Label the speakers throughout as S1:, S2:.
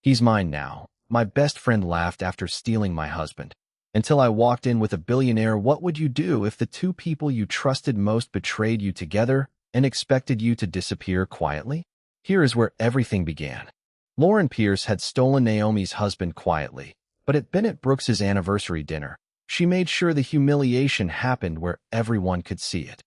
S1: He's mine now. My best friend laughed after stealing my husband. Until I walked in with a billionaire. What would you do if the two people you trusted most betrayed you together and expected you to disappear quietly? Here is where everything began. Lauren Pierce had stolen Naomi's husband quietly, but at Bennett Brooks's anniversary dinner, she made sure the humiliation happened where everyone could see it.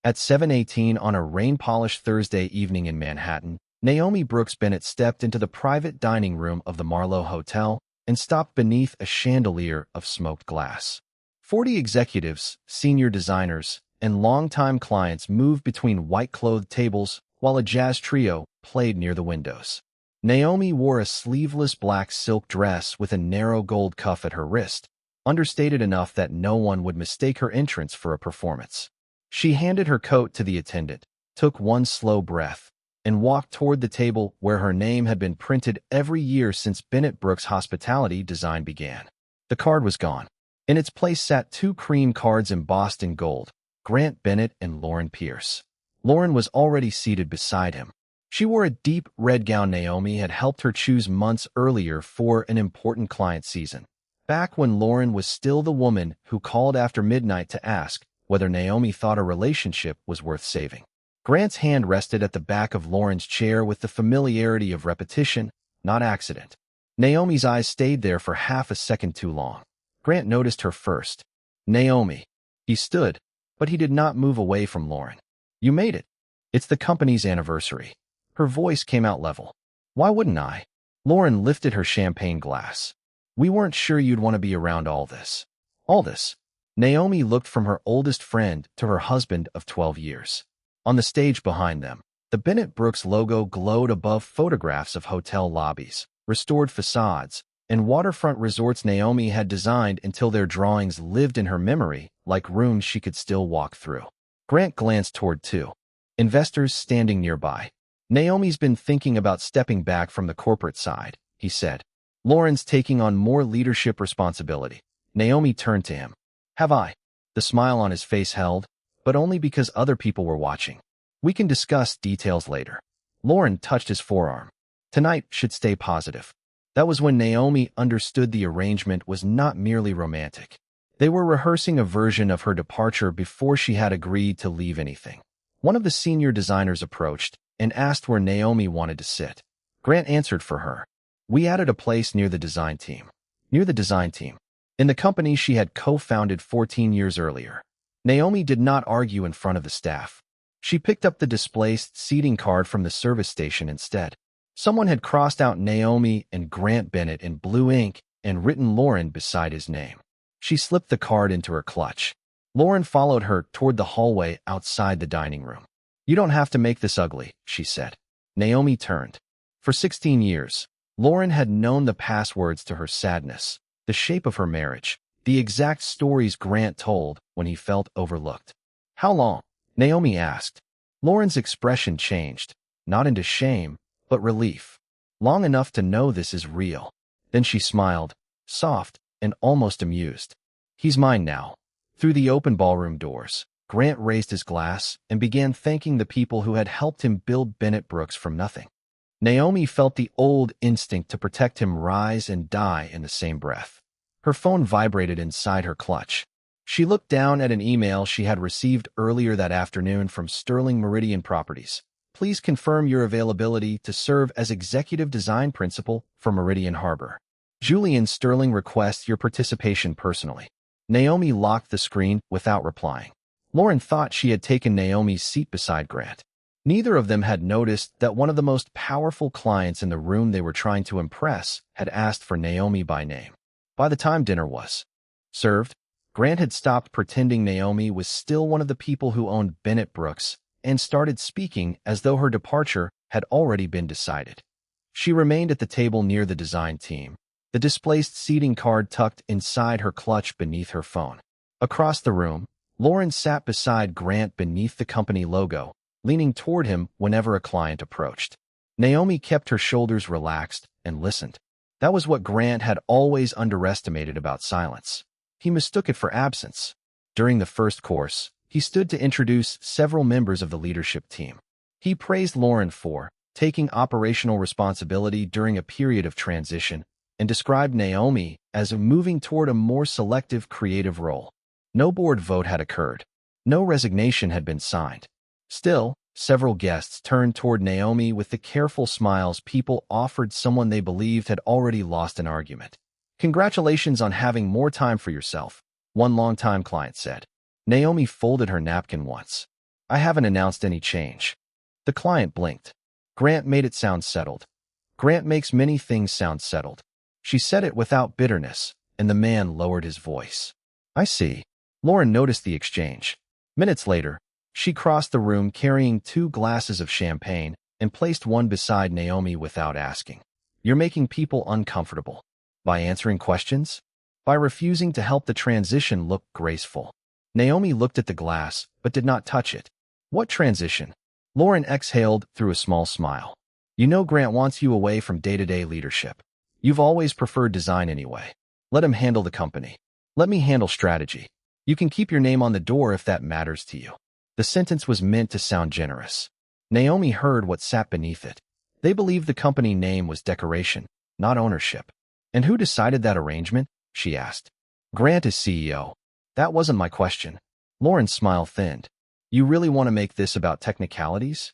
S1: At 7:18 on a rain-polished Thursday evening in Manhattan, Naomi Brooks Bennett stepped into the private dining room of the Marlowe Hotel and stopped beneath a chandelier of smoked glass. 40 executives, senior designers, and longtime clients moved between white-clothed tables while a jazz trio played near the windows. Naomi wore a sleeveless black silk dress with a narrow gold cuff at her wrist, understated enough that no one would mistake her entrance for a performance. She handed her coat to the attendant, took one slow breath, and walked toward the table where her name had been printed every year since Bennett Brooks' hospitality design began. The card was gone. In its place sat two cream cards embossed in gold, Grant Bennett and Lauren Pierce. Lauren was already seated beside him. She wore a deep red gown Naomi had helped her choose months earlier for an important client season, back when Lauren was still the woman who called after midnight to ask whether Naomi thought a relationship was worth saving. Grant's hand rested at the back of Lauren's chair with the familiarity of repetition, not accident. Naomi's eyes stayed there for half a second too long. Grant noticed her first. Naomi. He stood, but he did not move away from Lauren. You made it. It's the company's anniversary. Her voice came out level. Why wouldn't I? Lauren lifted her champagne glass. We weren't sure you'd want to be around all this. All this. Naomi looked from her oldest friend to her husband of 12 years. On the stage behind them, the Bennett Brooks logo glowed above photographs of hotel lobbies, restored facades, and waterfront resorts Naomi had designed until their drawings lived in her memory like rooms she could still walk through. Grant glanced toward two investors standing nearby. Naomi's been thinking about stepping back from the corporate side, he said. Lauren's taking on more leadership responsibility. Naomi turned to him. Have I? The smile on his face held, but only because other people were watching. We can discuss details later. Lauren touched his forearm. Tonight should stay positive. That was when Naomi understood the arrangement was not merely romantic. They were rehearsing a version of her departure before she had agreed to leave anything. One of the senior designers approached and asked where Naomi wanted to sit. Grant answered for her. We added a place near the design team. Near the design team. In the company she had co-founded 14 years earlier. Naomi did not argue in front of the staff. She picked up the displaced seating card from the service station instead. Someone had crossed out Naomi and Grant Bennett in blue ink and written Lauren beside his name. She slipped the card into her clutch. Lauren followed her toward the hallway outside the dining room. You don't have to make this ugly, she said. Naomi turned. For 16 years, Lauren had known the passwords to her sadness, the shape of her marriage, the exact stories Grant told when he felt overlooked. How long? Naomi asked. Lauren's expression changed, not into shame, but relief. Long enough to know this is real. Then she smiled, soft and almost amused. He's mine now. Through the open ballroom doors, Grant raised his glass and began thanking the people who had helped him build Bennett Brooks from nothing. Naomi felt the old instinct to protect him rise and die in the same breath. Her phone vibrated inside her clutch. She looked down at an email she had received earlier that afternoon from Sterling Meridian Properties. Please confirm your availability to serve as executive design principal for Meridian Harbor. Julian Sterling requests your participation personally. Naomi locked the screen without replying. Lauren thought she had taken Naomi's seat beside Grant. Neither of them had noticed that one of the most powerful clients in the room they were trying to impress had asked for Naomi by name. By the time dinner was served, Grant had stopped pretending Naomi was still one of the people who owned Bennett Brooks and started speaking as though her departure had already been decided. She remained at the table near the design team, the displaced seating card tucked inside her clutch beneath her phone. Across the room, Lauren sat beside Grant beneath the company logo, leaning toward him whenever a client approached. Naomi kept her shoulders relaxed and listened. That was what Grant had always underestimated about silence. He mistook it for absence. During the first course, he stood to introduce several members of the leadership team. He praised Lauren for taking operational responsibility during a period of transition, and described Naomi as moving toward a more selective creative role. No board vote had occurred. No resignation had been signed. Still, several guests turned toward Naomi with the careful smiles people offered someone they believed had already lost an argument. "Congratulations on having more time for yourself," one longtime client said. Naomi folded her napkin once. "I haven't announced any change." The client blinked. "Grant made it sound settled." "Grant makes many things sound settled." She said it without bitterness, and the man lowered his voice. "I see." Lauren noticed the exchange. Minutes later, she crossed the room carrying 2 glasses of champagne and placed one beside Naomi without asking. "You're making people uncomfortable." By answering questions? By refusing to help the transition look graceful. Naomi looked at the glass, but did not touch it. "What transition?" Lauren exhaled through a small smile. "You know Grant wants you away from day-to-day leadership. You've always preferred design anyway. Let him handle the company. Let me handle strategy. You can keep your name on the door if that matters to you." The sentence was meant to sound generous. Naomi heard what sat beneath it. They believed the company name was decoration, not ownership. "And who decided that arrangement?" she asked. "Grant is CEO. That wasn't my question." Lauren's smile thinned. "You really want to make this about technicalities?"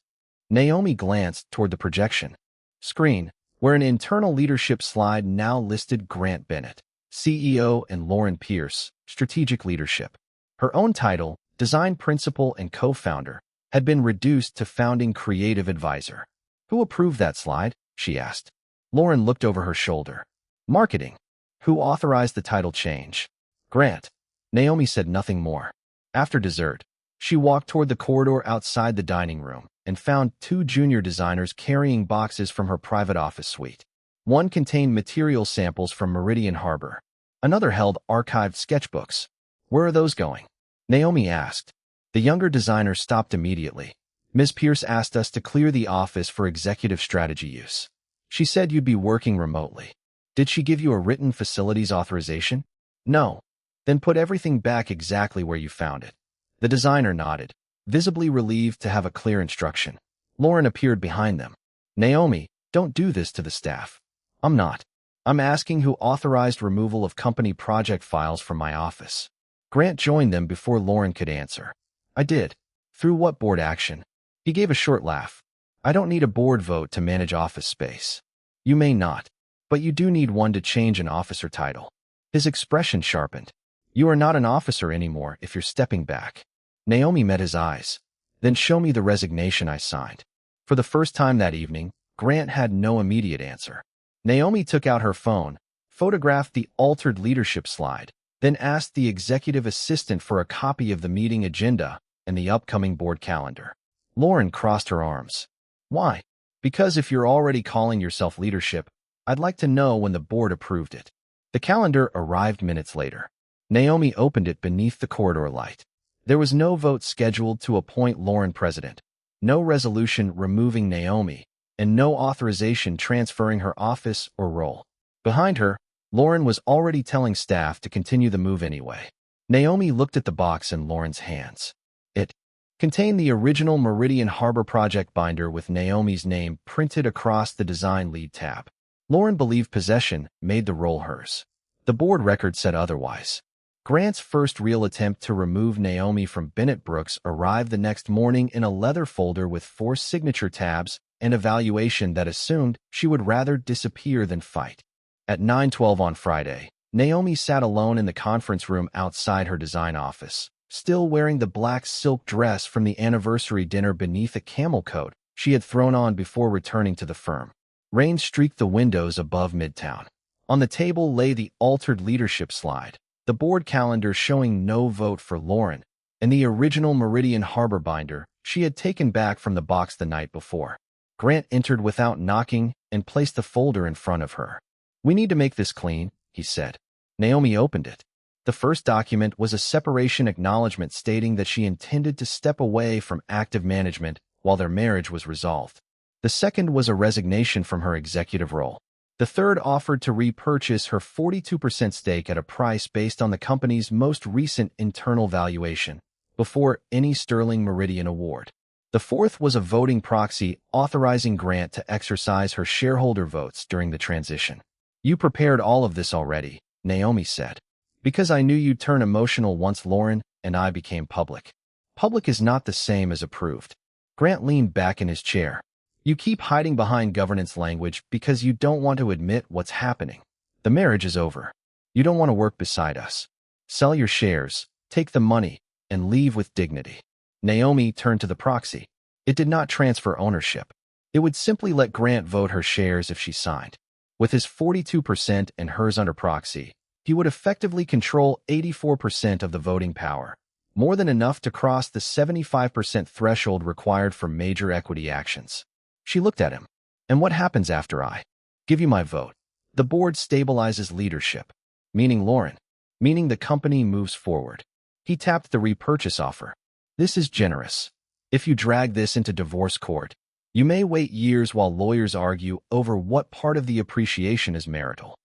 S1: Naomi glanced toward the projection screen, where an internal leadership slide now listed Grant Bennett, CEO, and Lauren Pierce, Strategic Leadership. Her own title, Design Principal and Co-Founder, had been reduced to Founding Creative Advisor. "Who approved that slide?" she asked. Lauren looked over her shoulder. "Marketing." "Who authorized the title change?" "Grant." Naomi said nothing more. After dessert, she walked toward the corridor outside the dining room and found 2 junior designers carrying boxes from her private office suite. One contained material samples from Meridian Harbor. Another held archived sketchbooks. "Where are those going?" Naomi asked. The younger designer stopped immediately. "Ms. Pierce asked us to clear the office for executive strategy use. She said you'd be working remotely." "Did she give you a written facilities authorization?" "No." "Then put everything back exactly where you found it." The designer nodded, visibly relieved to have a clear instruction. Lauren appeared behind them. "Naomi, don't do this to the staff." "I'm not. I'm asking who authorized removal of company project files from my office." Grant joined them before Lauren could answer. "I did." "Through what board action?" He gave a short laugh. "I don't need a board vote to manage office space." "You may not, but you do need one to change an officer title." His expression sharpened. "You are not an officer anymore if you're stepping back." Naomi met his eyes. "Then show me the resignation I signed." For the first time that evening, Grant had no immediate answer. Naomi took out her phone, photographed the altered leadership slide, then asked the executive assistant for a copy of the meeting agenda and the upcoming board calendar. Lauren crossed her arms. "Why?" "Because if you're already calling yourself leadership, I'd like to know when the board approved it." The calendar arrived minutes later. Naomi opened it beneath the corridor light. There was no vote scheduled to appoint Lauren president, no resolution removing Naomi, and no authorization transferring her office or role. Behind her, Lauren was already telling staff to continue the move anyway. Naomi looked at the box in Lauren's hands. It contained the original Meridian Harbor project binder with Naomi's name printed across the design lead tab. Lauren believed possession made the role hers. The board record said otherwise. Grant's first real attempt to remove Naomi from Bennett Brooks arrived the next morning in a leather folder with 4 signature tabs and a valuation that assumed she would rather disappear than fight. At 9:12 on Friday, Naomi sat alone in the conference room outside her design office, still wearing the black silk dress from the anniversary dinner beneath a camel coat she had thrown on before returning to the firm. Rain streaked the windows above Midtown. On the table lay the altered leadership slide, the board calendar showing no vote for Lauren, and the original Meridian Harbor binder she had taken back from the box the night before. Grant entered without knocking and placed the folder in front of her. "We need to make this clean," he said. Naomi opened it. The first document was a separation acknowledgement stating that she intended to step away from active management while their marriage was resolved. The second was a resignation from her executive role. The third offered to repurchase her 42% stake at a price based on the company's most recent internal valuation, before any Sterling Meridian award. The fourth was a voting proxy authorizing Grant to exercise her shareholder votes during the transition. You prepared all of this already, Naomi said. Because I knew you'd turn emotional once Lauren and I became public. Public is not the same as approved. Grant leaned back in his chair. You keep hiding behind governance language because you don't want to admit what's happening. The marriage is over. You don't want to work beside us. Sell your shares, take the money, and leave with dignity. Naomi turned to the proxy. It did not transfer ownership. It would simply let Grant vote her shares if she signed. With his 42% and hers under proxy, he would effectively control 84% of the voting power, more than enough to cross the 75% threshold required for major equity actions. She looked at him. And what happens after I give you my vote? The board stabilizes leadership, meaning Lauren, meaning the company moves forward. He tapped the repurchase offer. This is generous. If you drag this into divorce court, you may wait years while lawyers argue over what part of the appreciation is marital.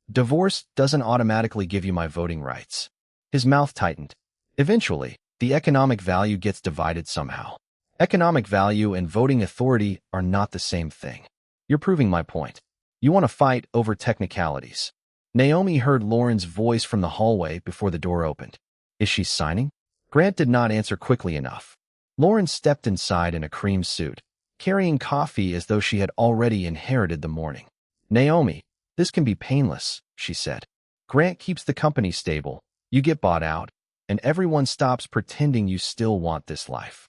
S1: Divorce doesn't automatically give you my voting rights. His mouth tightened. Eventually, the economic value gets divided somehow. Economic value and voting authority are not the same thing. You're proving my point. You want to fight over technicalities. Naomi heard Lauren's voice from the hallway before the door opened. Is she signing? Grant did not answer quickly enough. Lauren stepped inside in a cream suit, carrying coffee as though she had already inherited the morning. Naomi, this can be painless, she said. Grant keeps the company stable, you get bought out, and everyone stops pretending you still want this life.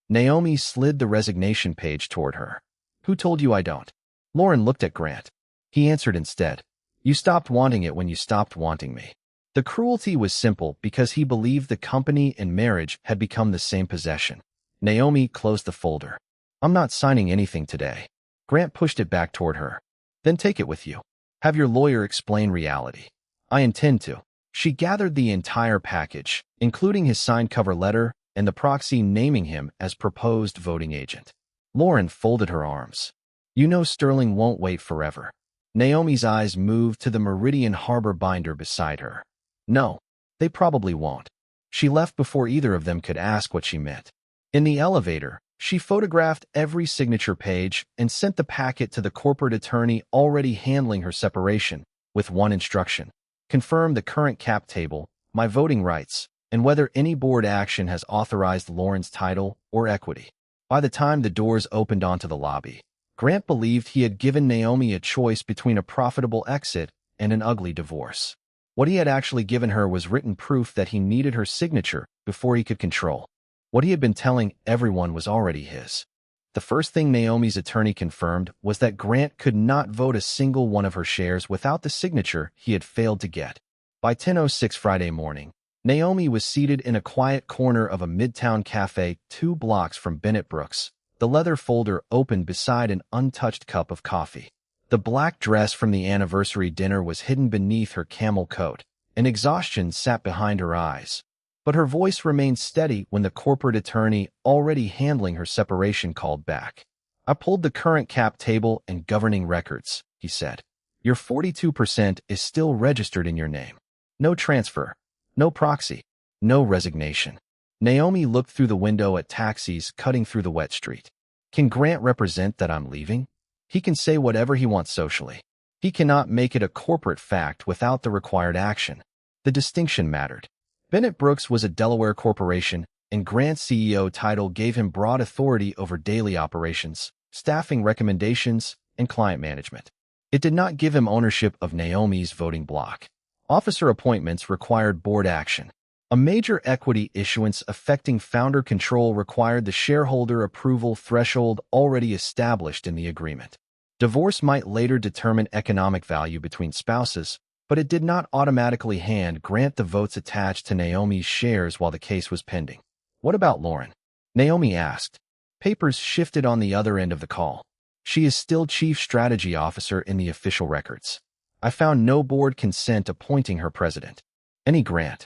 S1: Naomi slid the resignation page toward her. Who told you I don't? Lauren looked at Grant. He answered instead. You stopped wanting it when you stopped wanting me. The cruelty was simple because he believed the company and marriage had become the same possession. Naomi closed the folder. I'm not signing anything today. Grant pushed it back toward her. Then take it with you. Have your lawyer explain reality. I intend to. She gathered the entire package, including his signed cover letter and the proxy naming him as proposed voting agent. Lauren folded her arms. You know Sterling won't wait forever. Naomi's eyes moved to the Meridian Harbor binder beside her. No, they probably won't. She left before either of them could ask what she meant. In the elevator, she photographed every signature page and sent the packet to the corporate attorney already handling her separation, with one instruction. Confirm the current cap table, my voting rights, and whether any board action has authorized Lauren's title or equity. By the time the doors opened onto the lobby, Grant believed he had given Naomi a choice between a profitable exit and an ugly divorce. What he had actually given her was written proof that he needed her signature before he could control. What he had been telling everyone was already his. The first thing Naomi's attorney confirmed was that Grant could not vote a single one of her shares without the signature he had failed to get. By 10:06 Friday morning, Naomi was seated in a quiet corner of a midtown cafe 2 blocks from Bennett Brooks, the leather folder open beside an untouched cup of coffee. The black dress from the anniversary dinner was hidden beneath her camel coat, and exhaustion sat behind her eyes. But her voice remained steady when the corporate attorney already handling her separation called back. I pulled the current cap table and governing records, he said. Your 42% is still registered in your name. No transfer, no proxy, no resignation. Naomi looked through the window at taxis cutting through the wet street. Can Grant represent that I'm leaving? He can say whatever he wants socially. He cannot make it a corporate fact without the required action. The distinction mattered. Bennett Brooks was a Delaware corporation, and Grant's CEO title gave him broad authority over daily operations, staffing recommendations, and client management. It did not give him ownership of Naomi's voting block. Officer appointments required board action. A major equity issuance affecting founder control required the shareholder approval threshold already established in the agreement. Divorce might later determine economic value between spouses, but it did not automatically hand Grant the votes attached to Naomi's shares while the case was pending. What about Lauren? Naomi asked. Papers shifted on the other end of the call. She is still chief strategy officer in the official records. I found no board consent appointing her president. Any grant.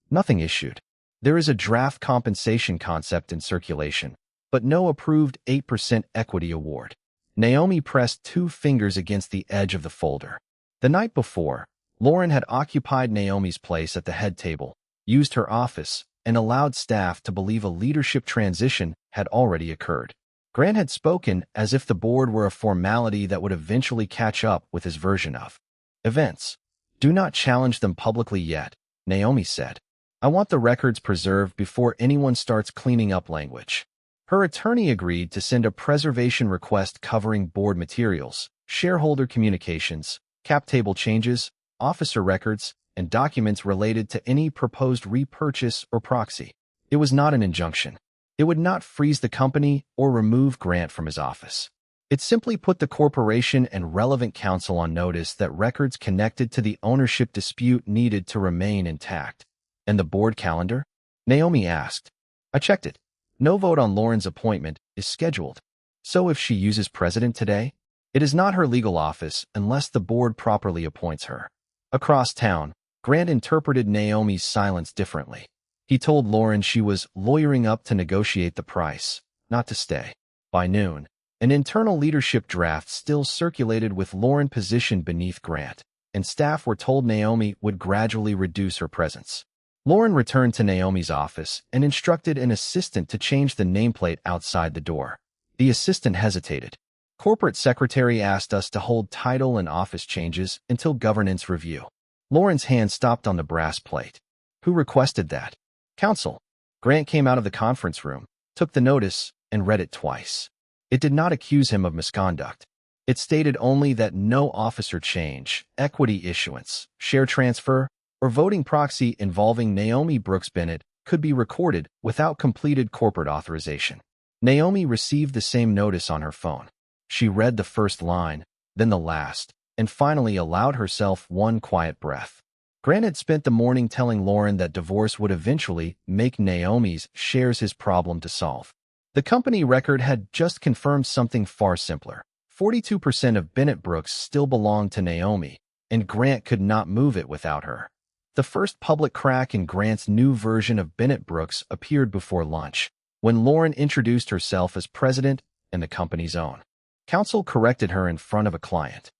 S1: Nothing issued. There is a draft compensation concept in circulation, but no approved 8% equity award. Naomi pressed 2 fingers against the edge of the folder. The night before, Lauren had occupied Naomi's place at the head table, used her office, and allowed staff to believe a leadership transition had already occurred. Grant had spoken as if the board were a formality that would eventually catch up with his version of events. "Do not challenge them publicly yet," Naomi said. "I want the records preserved before anyone starts cleaning up language." Her attorney agreed to send a preservation request covering board materials, shareholder communications, cap table changes, officer records, and documents related to any proposed repurchase or proxy. It was not an injunction. It would not freeze the company or remove Grant from his office. It simply put the corporation and relevant counsel on notice that records connected to the ownership dispute needed to remain intact. "And the board calendar?" Naomi asked. "I checked it. No vote on Lauren's appointment is scheduled. So if she uses president today, it is not her legal office unless the board properly appoints her." Across town, Grant interpreted Naomi's silence differently. He told Lauren she was lawyering up to negotiate the price, not to stay. By noon, an internal leadership draft still circulated with Lauren positioned beneath Grant, and staff were told Naomi would gradually reduce her presence. Lauren returned to Naomi's office and instructed an assistant to change the nameplate outside the door. The assistant hesitated. "Corporate secretary asked us to hold title and office changes until governance review." Lauren's hand stopped on the brass plate. "Who requested that?" "Counsel." Grant came out of the conference room, took the notice, and read it twice. It did not accuse him of misconduct. It stated only that no officer change, equity issuance, share transfer, or voting proxy involving Naomi Brooks Bennett could be recorded without completed corporate authorization. Naomi received the same notice on her phone. She read the first line, then the last, and finally allowed herself one quiet breath. Grant had spent the morning telling Lauren that divorce would eventually make Naomi's shares his problem to solve. The company record had just confirmed something far simpler. 42% of Bennett Brooks still belonged to Naomi, and Grant could not move it without her. The first public crack in Grant's new version of Bennett Brooks appeared before lunch, when Lauren introduced herself as president and the company's own. Counsel corrected her in front of a client.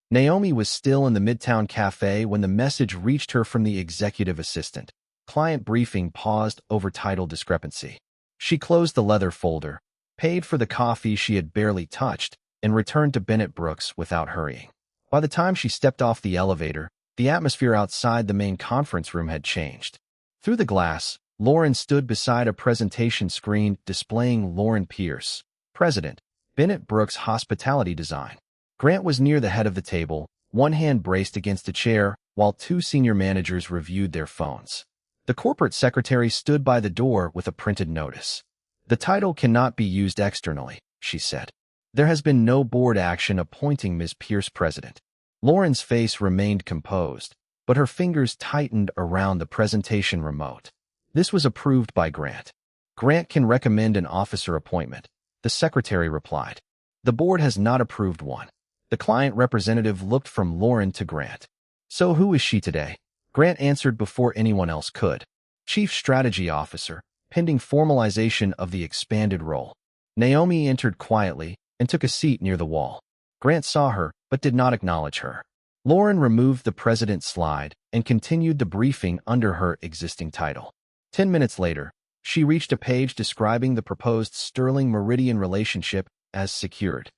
S1: Naomi was still in the Midtown Cafe when the message reached her from the executive assistant. Client briefing paused over title discrepancy. She closed the leather folder, paid for the coffee she had barely touched, and returned to Bennett Brooks without hurrying. By the time she stepped off the elevator, the atmosphere outside the main conference room had changed. Through the glass, Lauren stood beside a presentation screen displaying Lauren Pierce, President, Bennett Brooks Hospitality Design. Grant was near the head of the table, one hand braced against a chair, while two senior managers reviewed their phones. The corporate secretary stood by the door with a printed notice. "The title cannot be used externally," she said. "There has been no board action appointing Ms. Pierce president." Lauren's face remained composed, but her fingers tightened around the presentation remote. "This was approved by Grant. Grant can recommend an officer appointment," the secretary replied. "The board has not approved one." The client representative looked from Lauren to Grant. "So who is she today?" Grant answered before anyone else could. "Chief Strategy Officer, pending formalization of the expanded role." Naomi entered quietly and took a seat near the wall. Grant saw her, but did not acknowledge her. Lauren removed the president's slide and continued the briefing under her existing title. 10 minutes later, she reached a page describing the proposed Sterling-Meridian relationship as secured.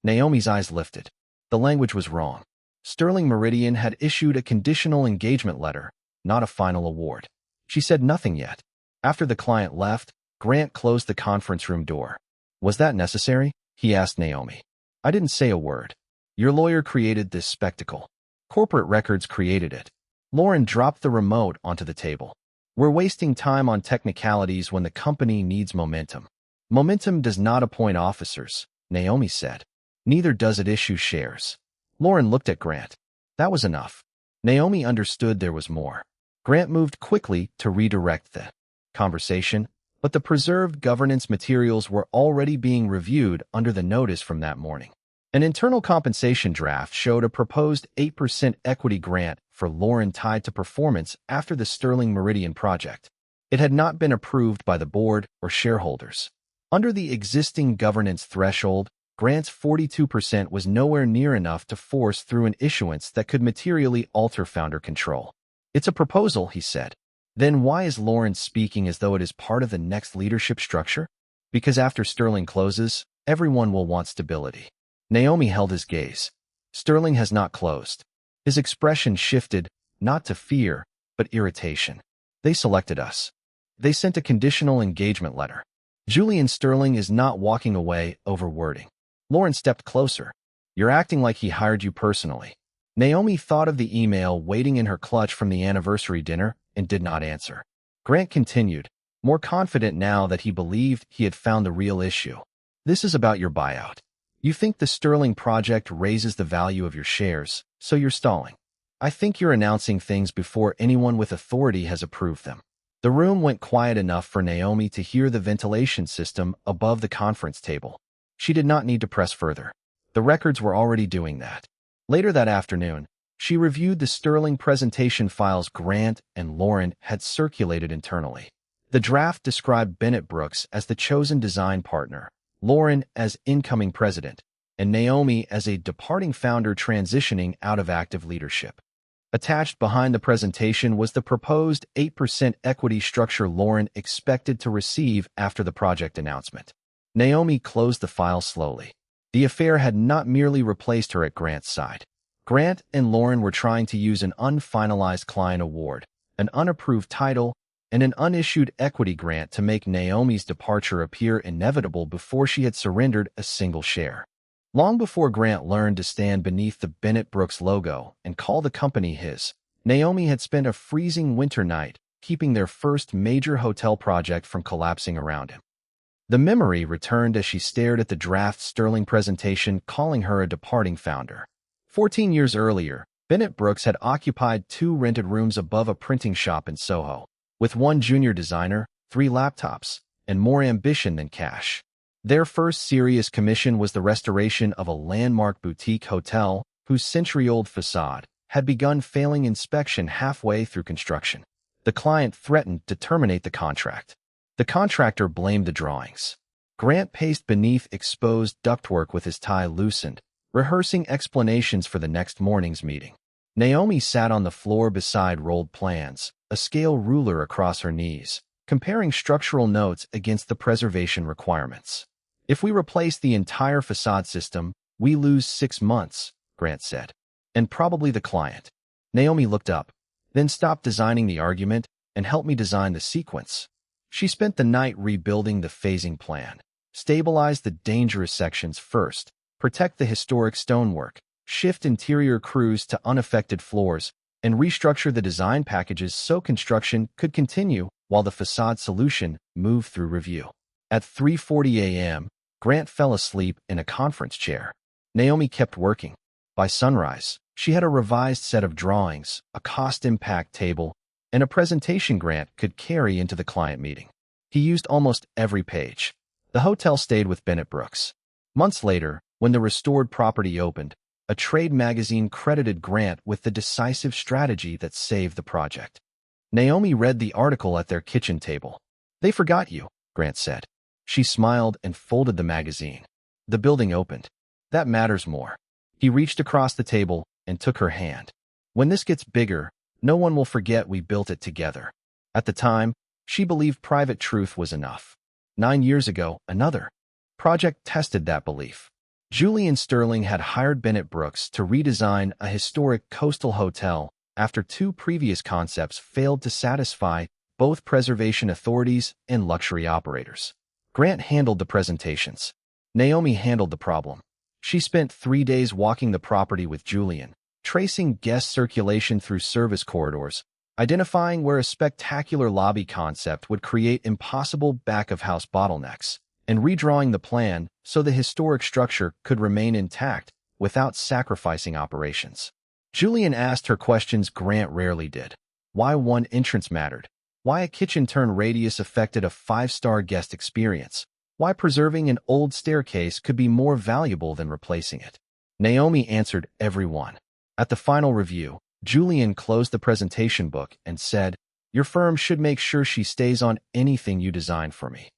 S1: Naomi's eyes lifted. The language was wrong. Sterling-Meridian had issued a conditional engagement letter, not a final award. She said nothing yet. After the client left, Grant closed the conference room door. "Was that necessary?" he asked Naomi. "I didn't say a word. Your lawyer created this spectacle. Corporate records created it." Lauren dropped the remote onto the table. "We're wasting time on technicalities when the company needs momentum." "Momentum does not appoint officers," Naomi said. "Neither does it issue shares." Lauren looked at Grant. That was enough. Naomi understood there was more. Grant moved quickly to redirect the conversation, but the preserved governance materials were already being reviewed under the notice from that morning. An internal compensation draft showed a proposed 8% equity grant for Lauren tied to performance after the Sterling-Meridian project. It had not been approved by the board or shareholders. Under the existing governance threshold, Grant's 42% was nowhere near enough to force through an issuance that could materially alter founder control. "It's a proposal," he said. Then why is Lauren speaking as though it is part of the next leadership structure? Because after Sterling closes, everyone will want stability. Naomi held his gaze. Sterling has not closed. His expression shifted, not to fear, but irritation. They selected us. They sent a conditional engagement letter. Julian Sterling is not walking away over wording. Lauren stepped closer. You're acting like he hired you personally. Naomi thought of the email waiting in her clutch from the anniversary dinner and did not answer. Grant continued, more confident now that he believed he had found the real issue. This is about your buyout. You think the Sterling project raises the value of your shares, so you're stalling. I think you're announcing things before anyone with authority has approved them. The room went quiet enough for Naomi to hear the ventilation system above the conference table. She did not need to press further. The records were already doing that. Later that afternoon, she reviewed the Sterling presentation files Grant and Lauren had circulated internally. The draft described Bennett Brooks as the chosen design partner, Lauren as incoming president, and Naomi as a departing founder transitioning out of active leadership. Attached behind the presentation was the proposed 8% equity structure Lauren expected to receive after the project announcement. Naomi closed the file slowly. The affair had not merely replaced her at Grant's side. Grant and Lauren were trying to use an unfinalized client award, an unapproved title, and an unissued equity grant to make Naomi's departure appear inevitable before she had surrendered a single share. Long before Grant learned to stand beneath the Bennett Brooks logo and call the company his, Naomi had spent a freezing winter night keeping their first major hotel project from collapsing around him. The memory returned as she stared at the draft Sterling presentation calling her a departing founder. 14 years earlier, Bennett Brooks had occupied 2 rented rooms above a printing shop in Soho, with 1 junior designer, 3 laptops, and more ambition than cash. Their first serious commission was the restoration of a landmark boutique hotel whose century-old facade had begun failing inspection halfway through construction. The client threatened to terminate the contract. The contractor blamed the drawings. Grant paced beneath exposed ductwork with his tie loosened, rehearsing explanations for the next morning's meeting. Naomi sat on the floor beside rolled plans, a scale ruler across her knees, comparing structural notes against the preservation requirements. If we replace the entire facade system, we lose 6 months, Grant said. And probably the client. Naomi looked up, then stopped designing the argument and helped me design the sequence. She spent the night rebuilding the phasing plan, stabilize the dangerous sections first, protect the historic stonework, shift interior crews to unaffected floors, and restructure the design packages so construction could continue while the facade solution moved through review. At 3:40 a.m., Grant fell asleep in a conference chair. Naomi kept working. By sunrise, she had a revised set of drawings, a cost impact table, and a presentation Grant could carry into the client meeting. He used almost every page. The hotel stayed with Bennett Brooks. Months later, when the restored property opened, a trade magazine credited Grant with the decisive strategy that saved the project. Naomi read the article at their kitchen table. They forgot you, Grant said. She smiled and folded the magazine. The building opened. That matters more. He reached across the table and took her hand. When this gets bigger, no one will forget we built it together. At the time, she believed private truth was enough. 9 years ago, another project tested that belief. Julian Sterling had hired Bennett Brooks to redesign a historic coastal hotel after 2 previous concepts failed to satisfy both preservation authorities and luxury operators. Grant handled the presentations. Naomi handled the problem. She spent 3 days walking the property with Julian, tracing guest circulation through service corridors, identifying where a spectacular lobby concept would create impossible back-of-house bottlenecks, and redrawing the plan so the historic structure could remain intact without sacrificing operations. Julian asked her questions Grant rarely did. Why one entrance mattered. Why a kitchen turn radius affected a 5-star guest experience. Why preserving an old staircase could be more valuable than replacing it. Naomi answered every one. At the final review, Julian closed the presentation book and said, "Your firm should make sure she stays on anything you design for me."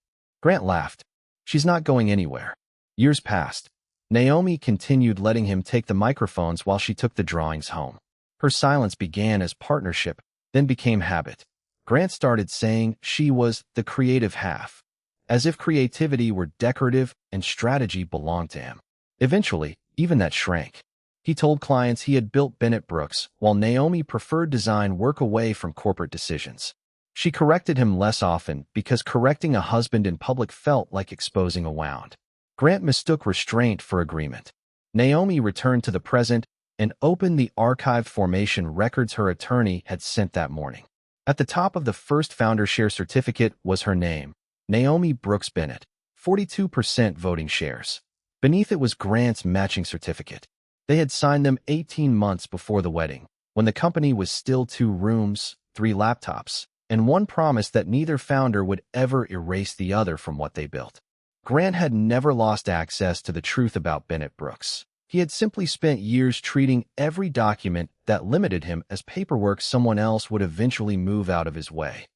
S1: Grant laughed. "She's not going anywhere." Years passed. Naomi continued letting him take the microphones while she took the drawings home. Her silence began as partnership, then became habit. Grant started saying she was the creative half, as if creativity were decorative and strategy belonged to him. Eventually, even that shrank. He told clients he had built Bennett Brooks, while Naomi preferred design work away from corporate decisions. She corrected him less often because correcting a husband in public felt like exposing a wound. Grant mistook restraint for agreement. Naomi returned to the present and opened the archived formation records her attorney had sent that morning. At the top of the first founder share certificate was her name, Naomi Brooks Bennett, 42% voting shares. Beneath it was Grant's matching certificate. They had signed them 18 months before the wedding, when the company was still 2 rooms, 3 laptops, and one promise that neither founder would ever erase the other from what they built. Grant had never lost access to the truth about Bennett Brooks. He had simply spent years treating every document that limited him as paperwork someone else would eventually move out of his way.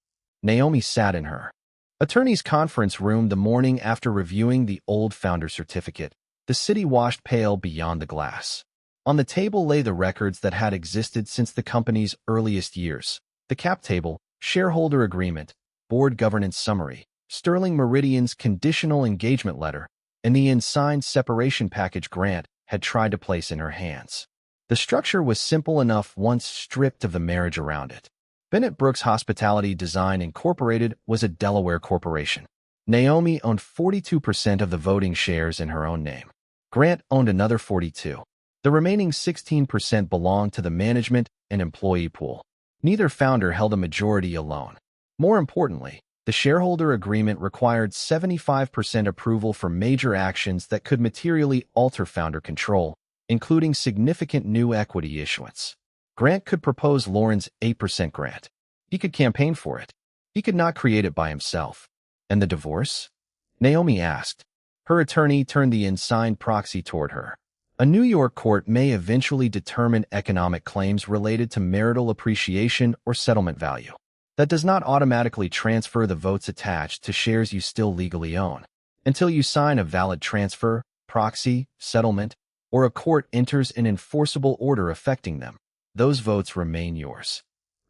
S1: Naomi sat in her attorney's conference room the morning after reviewing the old founder certificate. The city washed pale beyond the glass. On the table lay the records that had existed since the company's earliest years: the cap table, shareholder agreement, board governance summary, Sterling Meridian's conditional engagement letter, and the unsigned separation package Grant had tried to place in her hands. The structure was simple enough once stripped of the marriage around it. Bennett Brooks Hospitality Design Incorporated was a Delaware corporation. Naomi owned 42% of the voting shares in her own name. Grant owned another 42%. The remaining 16% belonged to the management and employee pool. Neither founder held a majority alone. More importantly, the shareholder agreement required 75% approval for major actions that could materially alter founder control, including significant new equity issuance. Grant could propose Lauren's 8% grant. He could campaign for it. He could not create it by himself. And the divorce? Naomi asked. Her attorney turned the unsigned proxy toward her. A New York court may eventually determine economic claims related to marital appreciation or settlement value. That does not automatically transfer the votes attached to shares you still legally own. Until you sign a valid transfer, proxy, settlement, or a court enters an enforceable order affecting them, those votes remain yours.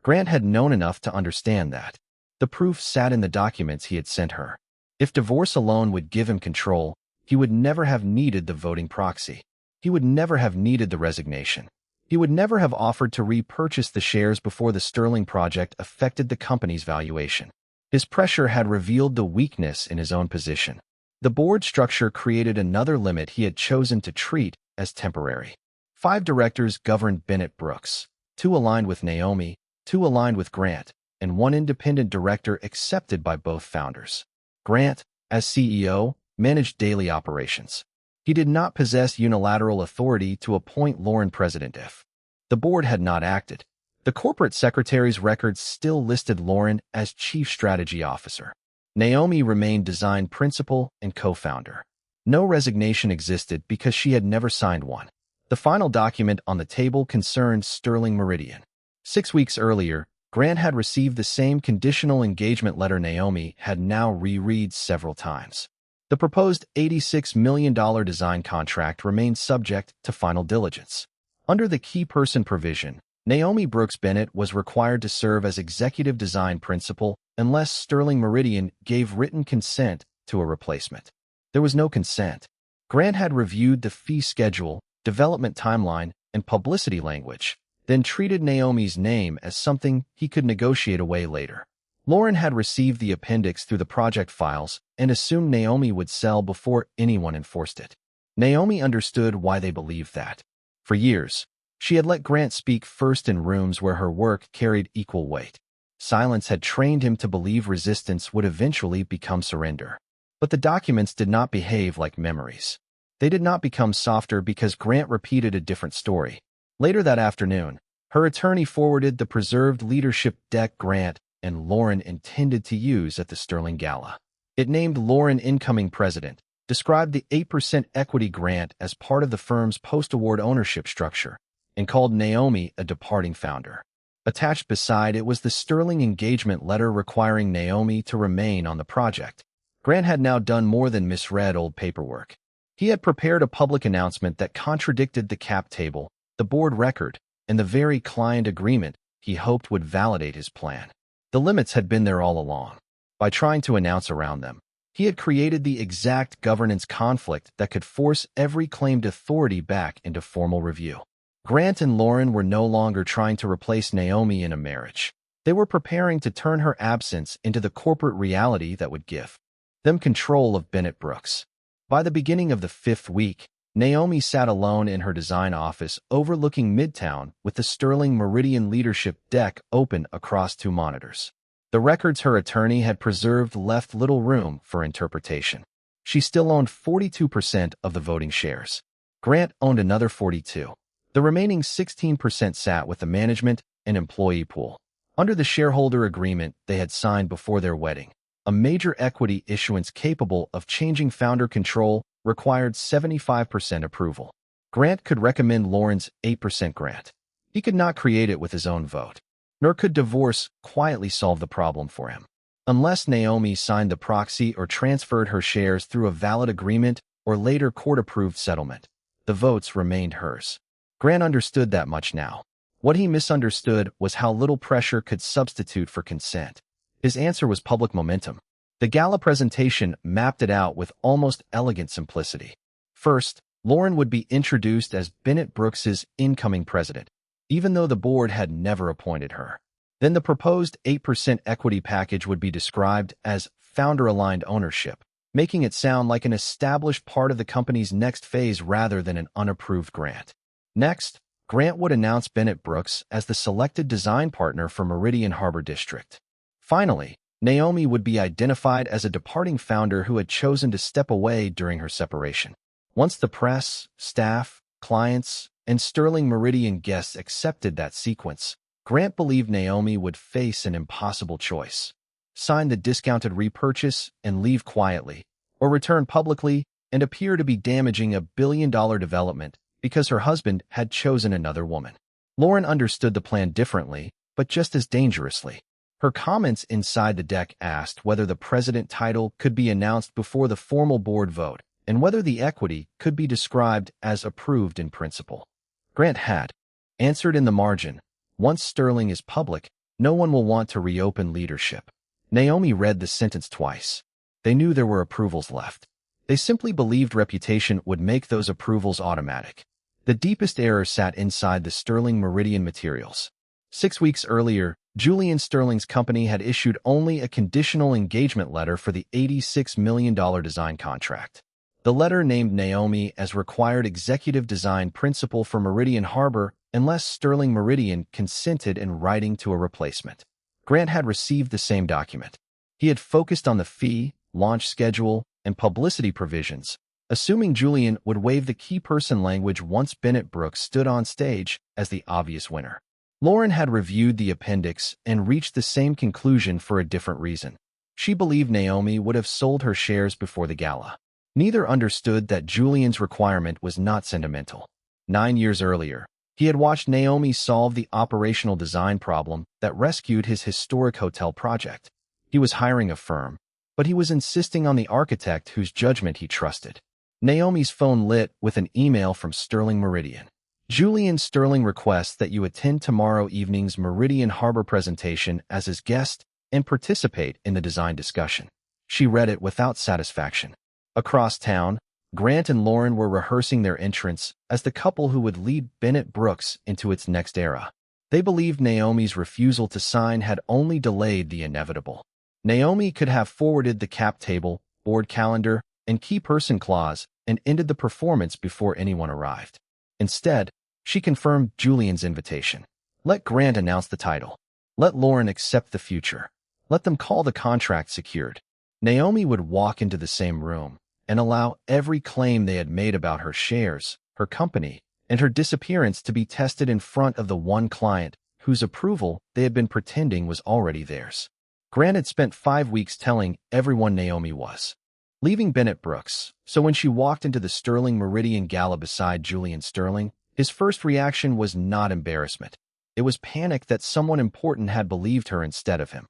S1: Grant had known enough to understand that. The proof sat in the documents he had sent her. If divorce alone would give him control, he would never have needed the voting proxy. He would never have needed the resignation. He would never have offered to repurchase the shares before the Sterling project affected the company's valuation. His pressure had revealed the weakness in his own position. The board structure created another limit he had chosen to treat as temporary. 5 directors governed Bennett Brooks, 2 aligned with Naomi, 2 aligned with Grant, and 1 independent director accepted by both founders. Grant, as CEO, managed daily operations. He did not possess unilateral authority to appoint Lauren president if the board had not acted. The corporate secretary's records still listed Lauren as chief strategy officer. Naomi remained design principal and co-founder. No resignation existed because she had never signed one. The final document on the table concerned Sterling Meridian. 6 weeks earlier, Grant had received the same conditional engagement letter Naomi had now reread several times. The proposed $86 million design contract remained subject to final diligence. Under the key person provision, Naomi Brooks Bennett was required to serve as executive design principal unless Sterling Meridian gave written consent to a replacement. There was no consent. Grant had reviewed the fee schedule, development timeline, and publicity language, then treated Naomi's name as something he could negotiate away later. Lauren had received the appendix through the project files and assumed Naomi would sell before anyone enforced it. Naomi understood why they believed that. For years, she had let Grant speak first in rooms where her work carried equal weight. Silence had trained him to believe resistance would eventually become surrender. But the documents did not behave like memories. They did not become softer because Grant repeated a different story. Later that afternoon, her attorney forwarded the preserved leadership deck Grant and Lauren intended to use at the Sterling Gala. It named Lauren incoming president, described the 8% equity grant as part of the firm's post-award ownership structure, and called Naomi a departing founder. Attached beside it was the Sterling engagement letter requiring Naomi to remain on the project. Grant had now done more than misread old paperwork. He had prepared a public announcement that contradicted the cap table, the board record, and the very client agreement he hoped would validate his plan. The limits had been there all along. By trying to announce around them, he had created the exact governance conflict that could force every claimed authority back into formal review. Grant and Lauren were no longer trying to replace Naomi in a marriage. They were preparing to turn her absence into the corporate reality that would give them control of Bennett Brooks. By the beginning of the 5th week, Naomi sat alone in her design office overlooking Midtown with the Sterling Meridian leadership deck open across 2 monitors. The records her attorney had preserved left little room for interpretation. She still owned 42% of the voting shares. Grant owned another 42%. The remaining 16% sat with the management and employee pool. Under the shareholder agreement they had signed before their wedding, a major equity issuance capable of changing founder control required 75% approval. Grant could recommend Lauren's 8% grant. He could not create it with his own vote, nor could divorce quietly solve the problem for him. Unless Naomi signed the proxy or transferred her shares through a valid agreement or later court-approved settlement, the votes remained hers. Grant understood that much now. What he misunderstood was how little pressure could substitute for consent. His answer was public momentum. The gala presentation mapped it out with almost elegant simplicity. First, Lauren would be introduced as Bennett Brooks's incoming president, even though the board had never appointed her. Then the proposed 8% equity package would be described as founder-aligned ownership, making it sound like an established part of the company's next phase rather than an unapproved grant. Next, Grant would announce Bennett Brooks as the selected design partner for Meridian Harbor District. Finally, Naomi would be identified as a departing founder who had chosen to step away during her separation. Once the press, staff, clients, and Sterling Meridian guests accepted that sequence, Grant believed Naomi would face an impossible choice: sign the discounted repurchase and leave quietly, or return publicly and appear to be damaging a billion-dollar development because her husband had chosen another woman. Lauren understood the plan differently, but just as dangerously. Her comments inside the deck asked whether the president title could be announced before the formal board vote and whether the equity could be described as approved in principle. Grant had answered in the margin, "Once Sterling is public, no one will want to reopen leadership." Naomi read the sentence twice. They knew there were approvals left. They simply believed reputation would make those approvals automatic. The deepest error sat inside the Sterling Meridian materials. 6 weeks earlier, Julian Sterling's company had issued only a conditional engagement letter for the $86 million design contract. The letter named Naomi as required executive design principal for Meridian Harbor unless Sterling Meridian consented in writing to a replacement. Grant had received the same document. He had focused on the fee, launch schedule, and publicity provisions, assuming Julian would waive the key person language once Bennett Brooks stood on stage as the obvious winner. Lauren had reviewed the appendix and reached the same conclusion for a different reason. She believed Naomi would have sold her shares before the gala. Neither understood that Julian's requirement was not sentimental. 9 years earlier, he had watched Naomi solve the operational design problem that rescued his historic hotel project. He was hiring a firm, but he was insisting on the architect whose judgment he trusted. Naomi's phone lit with an email from Sterling Meridian. "Julian Sterling requests that you attend tomorrow evening's Meridian Harbor presentation as his guest and participate in the design discussion." She read it without satisfaction. Across town, Grant and Lauren were rehearsing their entrance as the couple who would lead Bennett Brooks into its next era. They believed Naomi's refusal to sign had only delayed the inevitable. Naomi could have forwarded the cap table, board calendar, and key person clause and ended the performance before anyone arrived. Instead, she confirmed Julian's invitation. Let Grant announce the title. Let Lauren accept the future. Let them call the contract secured. Naomi would walk into the same room and allow every claim they had made about her shares, her company, and her disappearance to be tested in front of the one client whose approval they had been pretending was already theirs. Grant had spent 5 weeks telling everyone Naomi was leaving Bennett Brooks, so when she walked into the Sterling Meridian gala beside Julian Sterling, his first reaction was not embarrassment. It was panic that someone important had believed her instead of him.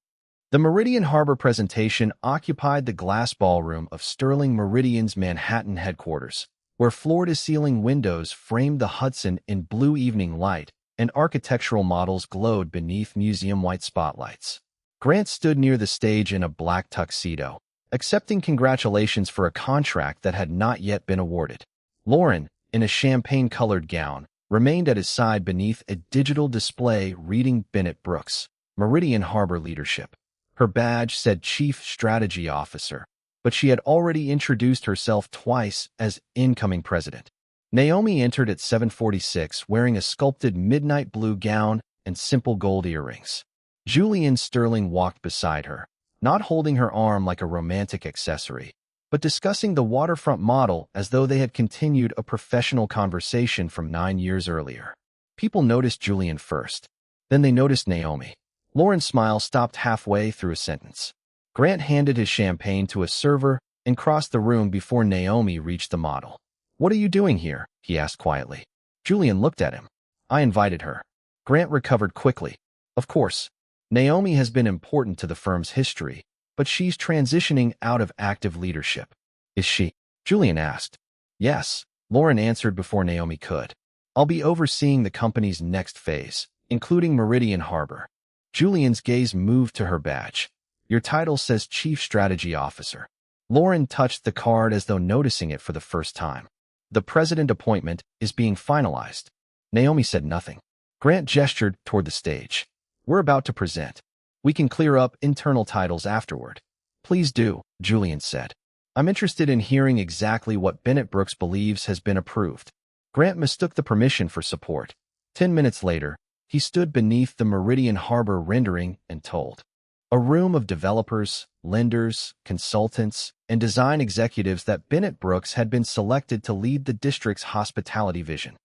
S1: The Meridian Harbor presentation occupied the glass ballroom of Sterling Meridian's Manhattan headquarters, where floor-to-ceiling windows framed the Hudson in blue evening light and architectural models glowed beneath museum-white spotlights. Grant stood near the stage in a black tuxedo, accepting congratulations for a contract that had not yet been awarded. Lauren, in a champagne-colored gown, remained at his side beneath a digital display reading Bennett Brooks, Meridian Harbor Leadership. Her badge said Chief Strategy Officer, but she had already introduced herself twice as incoming president. Naomi entered at 7:46 wearing a sculpted midnight blue gown and simple gold earrings. Julian Sterling walked beside her, not holding her arm like a romantic accessory, but discussing the waterfront model as though they had continued a professional conversation from 9 years earlier. People noticed Julian first. Then they noticed Naomi. Lauren's smile stopped halfway through a sentence. Grant handed his champagne to a server and crossed the room before Naomi reached the model. "What are you doing here?" he asked quietly. Julian looked at him. "I invited her." Grant recovered quickly. "Of course. Naomi has been important to the firm's history, but she's transitioning out of active leadership." "Is she?" Julian asked. "Yes," Lauren answered before Naomi could. "I'll be overseeing the company's next phase, including Meridian Harbor." Julian's gaze moved to her badge. "Your title says Chief Strategy Officer." Lauren touched the card as though noticing it for the first time. "The president appointment is being finalized." Naomi said nothing. Grant gestured toward the stage. "We're about to present. We can clear up internal titles afterward." "Please do," Julian said. "I'm interested in hearing exactly what Bennett Brooks believes has been approved." Grant mistook the permission for support. 10 minutes later, he stood beneath the Meridian Harbor rendering and told. A room of developers, lenders, consultants, and design executives that Bennett Brooks had been selected to lead the district's hospitality vision.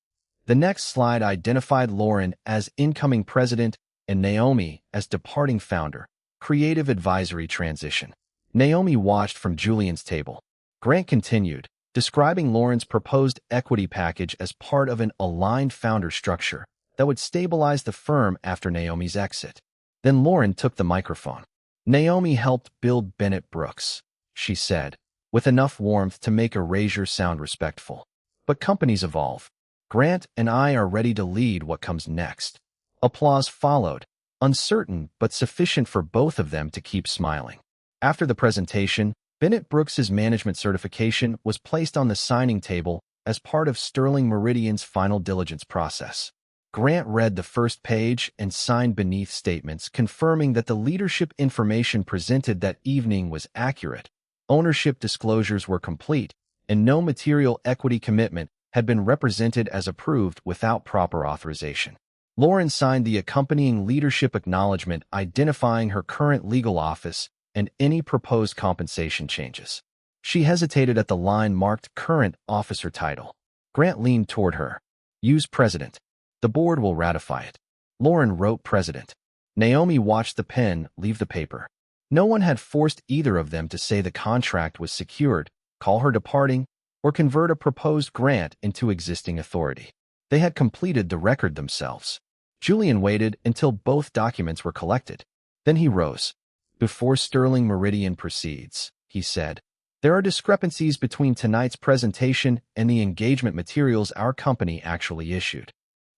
S1: The next slide identified Lauren as incoming president and Naomi as departing founder. Creative advisory transition. Naomi watched from Julian's table. Grant continued, describing Lauren's proposed equity package as part of an aligned founder structure that would stabilize the firm after Naomi's exit. Then Lauren took the microphone. "Naomi helped build Bennett Brooks," she said, with enough warmth to make erasure sound respectful. "But companies evolve. Grant and I are ready to lead what comes next." Applause followed, uncertain but sufficient for both of them to keep smiling. After the presentation, Bennett Brooks's management certification was placed on the signing table as part of Sterling Meridian's final diligence process. Grant read the first page and signed beneath statements confirming that the leadership information presented that evening was accurate, ownership disclosures were complete, and no material equity commitment had been represented as approved without proper authorization. Lauren signed the accompanying leadership acknowledgement identifying her current legal office and any proposed compensation changes. She hesitated at the line marked Current Officer Title. Grant leaned toward her. "Use President. The board will ratify it." Lauren wrote President. Naomi watched the pen leave the paper. No one had forced either of them to say the contract was secured, call her departing, or convert a proposed grant into existing authority. They had completed the record themselves. Julian waited until both documents were collected. Then he rose. "Before Sterling Meridian proceeds," he said, "there are discrepancies between tonight's presentation and the engagement materials our company actually issued."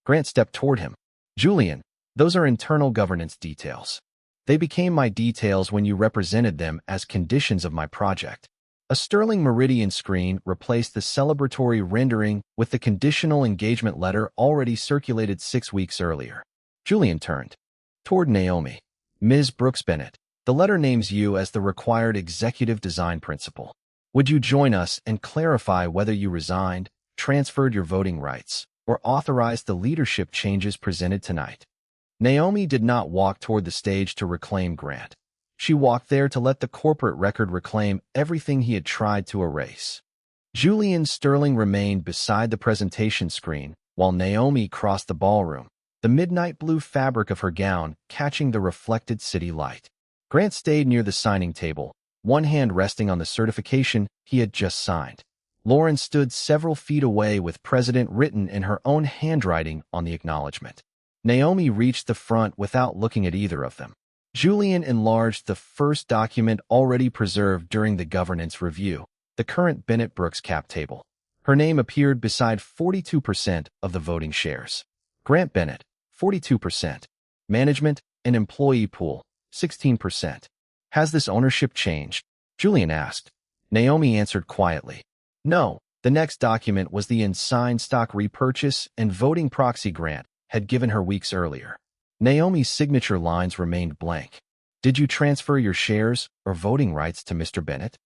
S1: Grant stepped toward him. "Julian, those are internal governance details. They became my details when you represented them as conditions of my project." A Sterling Meridian screen replaced the celebratory rendering with the conditional engagement letter already circulated 6 weeks earlier. Julian turned toward Naomi. "Ms. Brooks Bennett, the letter names you as the required executive design principal. Would you join us and clarify whether you resigned, transferred your voting rights, or authorized the leadership changes presented tonight?" Naomi did not walk toward the stage to reclaim Grant. She walked there to let the corporate record reclaim everything he had tried to erase. Julian Sterling remained beside the presentation screen while Naomi crossed the ballroom, the midnight blue fabric of her gown catching the reflected city light. Grant stayed near the signing table, one hand resting on the certification he had just signed. Lauren stood several feet away with President written in her own handwriting on the acknowledgement. Naomi reached the front without looking at either of them. Julian enlarged the first document already preserved during the governance review, the current Bennett Brooks cap table. Her name appeared beside 42% of the voting shares. Grant Bennett, 42%. Management and employee pool, 16%. Has this ownership changed? Julian asked. Naomi answered quietly. No. The next document was the unsigned stock repurchase and voting proxy Grant had given her weeks earlier. Naomi's signature lines remained blank. Did you transfer your shares or voting rights to Mr. Bennett?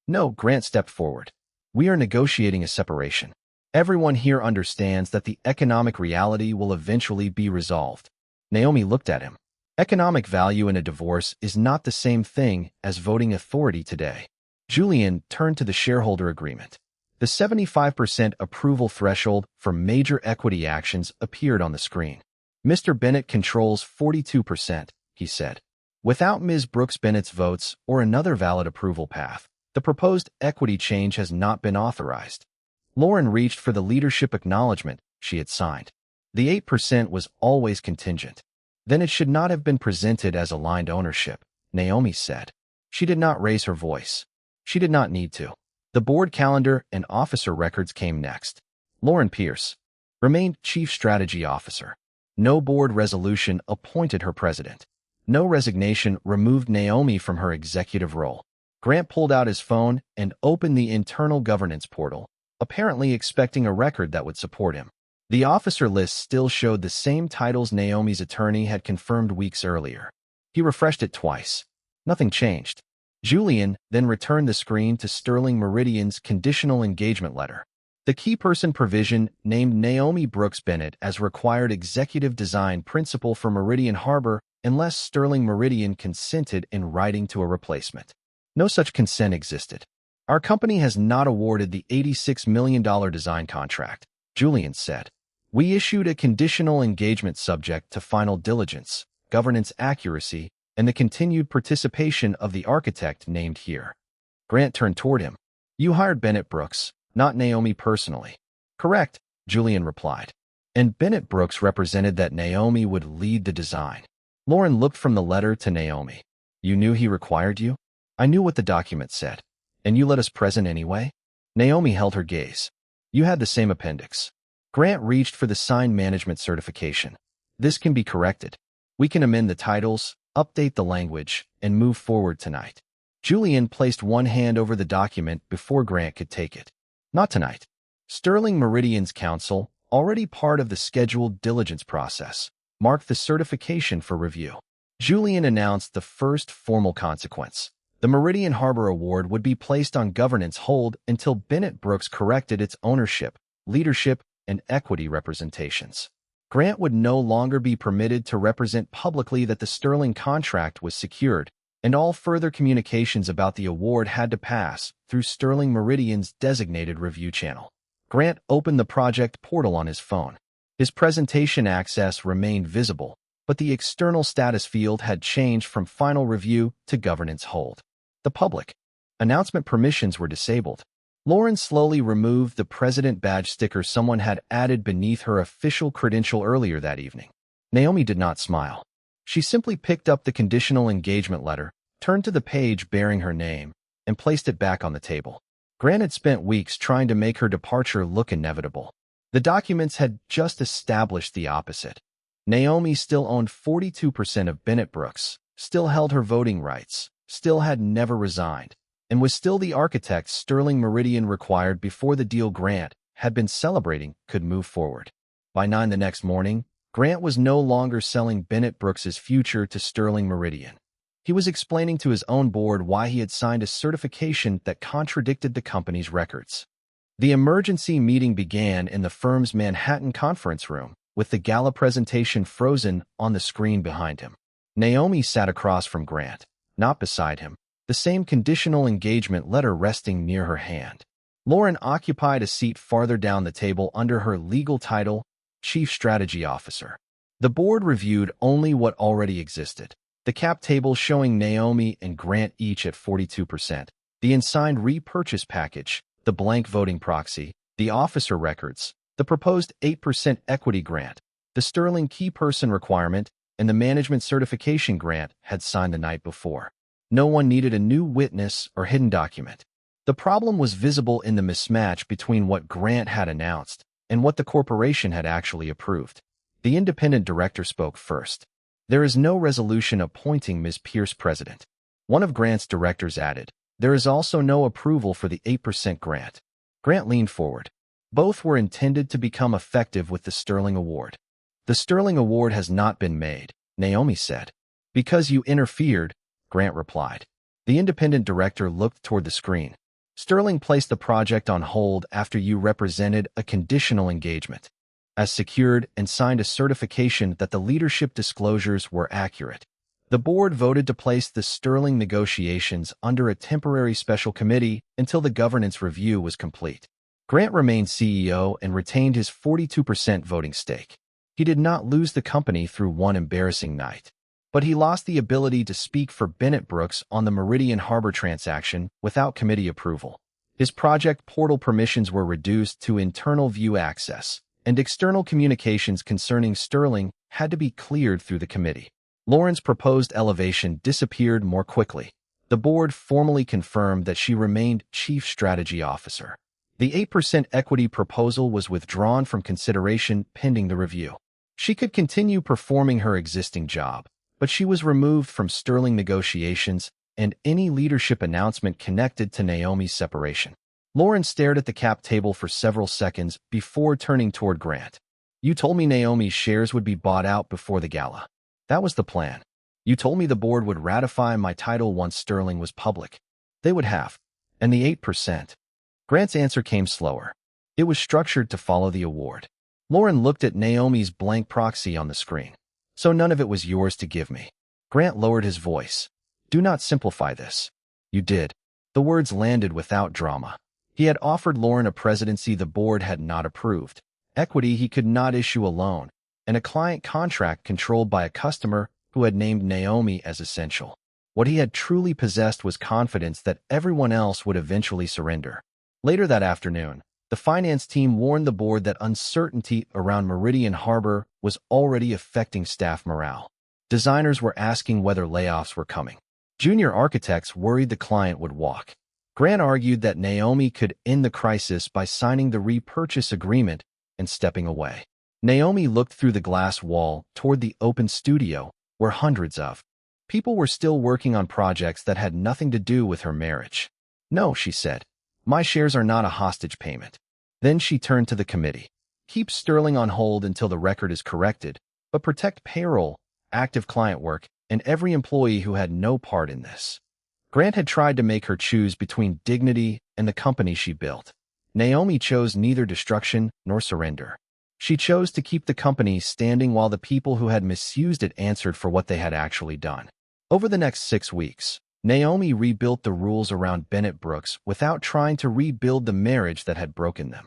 S1: No, Grant stepped forward. We are negotiating a separation. Everyone here understands that the economic reality will eventually be resolved. Naomi looked at him. Economic value in a divorce is not the same thing as voting authority today. Julian turned to the shareholder agreement. The 75% approval threshold for major equity actions appeared on the screen. Mr. Bennett controls 42%, he said. Without Ms. Brooks Bennett's votes or another valid approval path, the proposed equity change has not been authorized. Lauren reached for the leadership acknowledgement she had signed. The 8% was always contingent. Then it should not have been presented as aligned ownership, Naomi said. She did not raise her voice. She did not need to. The board calendar and officer records came next. Lauren Pierce remained Chief Strategy Officer. No board resolution appointed her president. No resignation removed Naomi from her executive role. Grant pulled out his phone and opened the internal governance portal, apparently expecting a record that would support him. The officer list still showed the same titles Naomi's attorney had confirmed weeks earlier. He refreshed it twice. Nothing changed. Julian then returned the screen to Sterling Meridian's conditional engagement letter. The key person provision named Naomi Brooks Bennett as required executive design principal for Meridian Harbor unless Sterling Meridian consented in writing to a replacement. No such consent existed. Our company has not awarded the $86 million design contract, Julian said. We issued a conditional engagement subject to final diligence, governance accuracy, and the continued participation of the architect named here. Grant turned toward him. You hired Bennett Brooks, not Naomi personally. Correct, Julian replied. And Bennett Brooks represented that Naomi would lead the design. Lauren looked from the letter to Naomi. You knew he required you? I knew what the document said. And you let us present anyway? Naomi held her gaze. You had the same appendix. Grant reached for the signed management certification. This can be corrected. We can amend the titles, update the language, and move forward tonight. Julian placed one hand over the document before Grant could take it. Not tonight. Sterling Meridian's counsel, already part of the scheduled diligence process, marked the certification for review. Julian announced the first formal consequence. The Meridian Harbor Award would be placed on governance hold until Bennett Brooks corrected its ownership, leadership, and equity representations. Grant would no longer be permitted to represent publicly that the Sterling contract was secured, and all further communications about the award had to pass through Sterling Meridian's designated review channel. Grant opened the project portal on his phone. His presentation access remained visible, but the external status field had changed from final review to governance hold. The public announcement permissions were disabled. Lauren slowly removed the president badge sticker someone had added beneath her official credential earlier that evening. Naomi did not smile. She simply picked up the conditional engagement letter, turned to the page bearing her name, and placed it back on the table. Grant had spent weeks trying to make her departure look inevitable. The documents had just established the opposite. Naomi still owned 42% of Bennett Brooks, still held her voting rights, still had never resigned, and was still the architect Sterling Meridian required before the deal Grant had been celebrating could move forward. By 9 the next morning, Grant was no longer selling Bennett Brooks's future to Sterling Meridian. He was explaining to his own board why he had signed a certification that contradicted the company's records. The emergency meeting began in the firm's Manhattan conference room, with the gala presentation frozen on the screen behind him. Naomi sat across from Grant, not beside him, the same conditional engagement letter resting near her hand. Lauren occupied a seat farther down the table under her legal title, Chief Strategy Officer. The board reviewed only what already existed. The cap table showing Naomi and Grant each at 42%, the unsigned repurchase package, the blank voting proxy, the officer records, the proposed 8% equity grant, the Sterling key person requirement, and the management certification Grant had signed the night before. No one needed a new witness or hidden document. The problem was visible in the mismatch between what Grant had announced and what the corporation had actually approved. The independent director spoke first. There is no resolution appointing Ms. Pierce president. One of Grant's directors added, there is also no approval for the 8% grant. Grant leaned forward. Both were intended to become effective with the Sterling Award. The Sterling Award has not been made, Naomi said. Because you interfered, Grant replied. The independent director looked toward the screen. Sterling placed the project on hold after you represented a conditional engagement, as secured and signed a certification that the leadership disclosures were accurate. The board voted to place the Sterling negotiations under a temporary special committee until the governance review was complete. Grant remained CEO and retained his 42% voting stake. He did not lose the company through one embarrassing night, but he lost the ability to speak for Bennett Brooks on the Meridian Harbor transaction without committee approval. His project portal permissions were reduced to internal view access, and external communications concerning Sterling had to be cleared through the committee. Lauren's proposed elevation disappeared more quickly. The board formally confirmed that she remained Chief Strategy Officer. The 8% equity proposal was withdrawn from consideration pending the review. She could continue performing her existing job, but she was removed from Sterling negotiations and any leadership announcement connected to Naomi's separation. Lauren stared at the cap table for several seconds before turning toward Grant. You told me Naomi's shares would be bought out before the gala. That was the plan. You told me the board would ratify my title once Sterling was public. They would have. And the 8%. Grant's answer came slower. It was structured to follow the award. Lauren looked at Naomi's blank proxy on the screen. So none of it was yours to give me. Grant lowered his voice. Do not simplify this. You did. The words landed without drama. He had offered Lauren a presidency the board had not approved, equity he could not issue alone, and a client contract controlled by a customer who had named Naomi as essential. What he had truly possessed was confidence that everyone else would eventually surrender. Later that afternoon, the finance team warned the board that uncertainty around Meridian Harbor was already affecting staff morale. Designers were asking whether layoffs were coming. Junior architects worried the client would walk. Grant argued that Naomi could end the crisis by signing the repurchase agreement and stepping away. Naomi looked through the glass wall toward the open studio, where hundreds of people were still working on projects that had nothing to do with her marriage. No, she said. My shares are not a hostage payment. Then she turned to the committee. Keep Sterling on hold until the record is corrected, but protect payroll, active client work, and every employee who had no part in this. Grant had tried to make her choose between dignity and the company she built. Naomi chose neither destruction nor surrender. She chose to keep the company standing while the people who had misused it answered for what they had actually done. Over the next 6 weeks, Naomi rebuilt the rules around Bennett Brooks without trying to rebuild the marriage that had broken them.